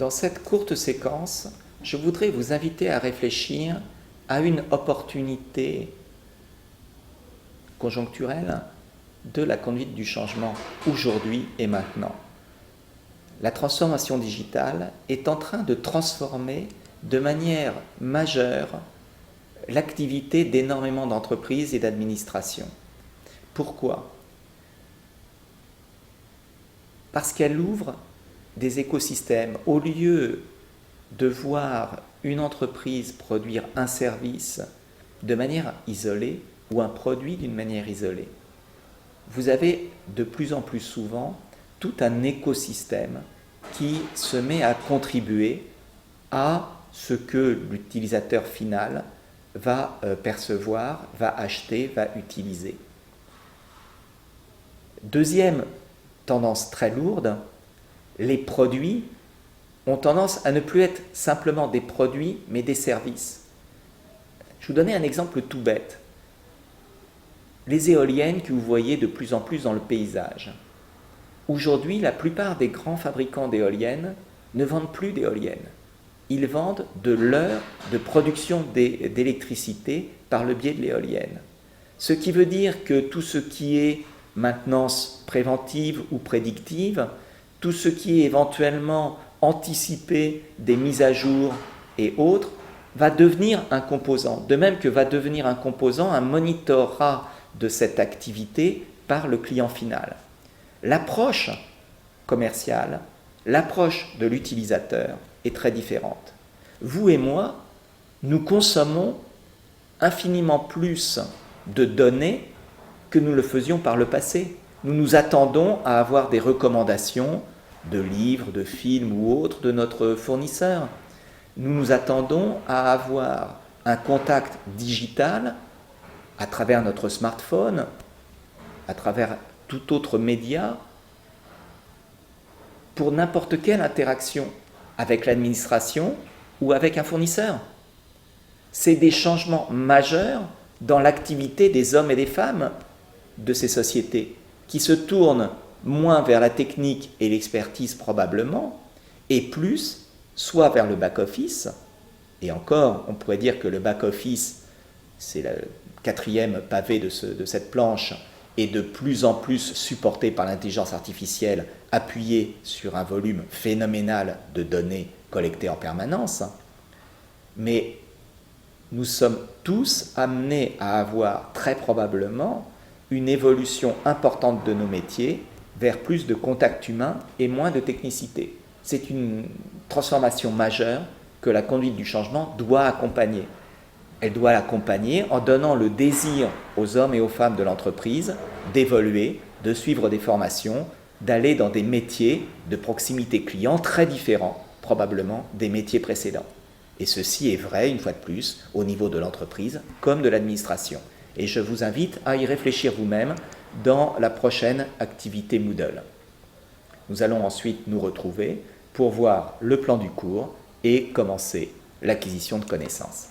Dans cette courte séquence, je voudrais vous inviter à réfléchir à une opportunité conjoncturelle de la conduite du changement aujourd'hui et maintenant. La transformation digitale est en train de transformer de manière majeure l'activité d'énormément d'entreprises et d'administrations. Pourquoi ? Parce qu'elle ouvre des écosystèmes. Au lieu de voir une entreprise produire un service de manière isolée ou un produit d'une manière isolée, vous avez de plus en plus souvent tout un écosystème qui se met à contribuer à ce que l'utilisateur final va percevoir, va acheter, va utiliser. Deuxième tendance très lourde, les produits ont tendance à ne plus être simplement des produits, mais des services. Je vais vous donner un exemple tout bête. Les éoliennes que vous voyez de plus en plus dans le paysage. Aujourd'hui, la plupart des grands fabricants d'éoliennes ne vendent plus d'éoliennes. Ils vendent de l'heure de production d'électricité par le biais de l'éolienne. Ce qui veut dire que tout ce qui est maintenance préventive ou prédictive, tout ce qui est éventuellement anticiper des mises à jour et autres, va devenir un composant. De même que va devenir un composant un monitorat de cette activité par le client final. L'approche commerciale, l'approche de l'utilisateur est très différente. Vous et moi, nous consommons infiniment plus de données que nous le faisions par le passé. Nous nous attendons à avoir des recommandations de livres, de films ou autres de notre fournisseur. Nous nous attendons à avoir un contact digital à travers notre smartphone, à travers tout autre média, pour n'importe quelle interaction avec l'administration ou avec un fournisseur. C'est des changements majeurs dans l'activité des hommes et des femmes de ces sociétés, qui se tournent moins vers la technique et l'expertise probablement, et plus soit vers le back-office, et encore, on pourrait dire que le back-office, c'est le quatrième pavé de cette planche, est de plus en plus supporté par l'intelligence artificielle, appuyée sur un volume phénoménal de données collectées en permanence. Mais nous sommes tous amenés à avoir très probablement une évolution importante de nos métiers vers plus de contact humain et moins de technicité. C'est une transformation majeure que la conduite du changement doit accompagner. Elle doit l'accompagner en donnant le désir aux hommes et aux femmes de l'entreprise d'évoluer, de suivre des formations, d'aller dans des métiers de proximité client très différents, probablement, des métiers précédents. Et ceci est vrai, une fois de plus, au niveau de l'entreprise comme de l'administration. Et je vous invite à y réfléchir vous-même dans la prochaine activité Moodle. Nous allons ensuite nous retrouver pour voir le plan du cours et commencer l'acquisition de connaissances.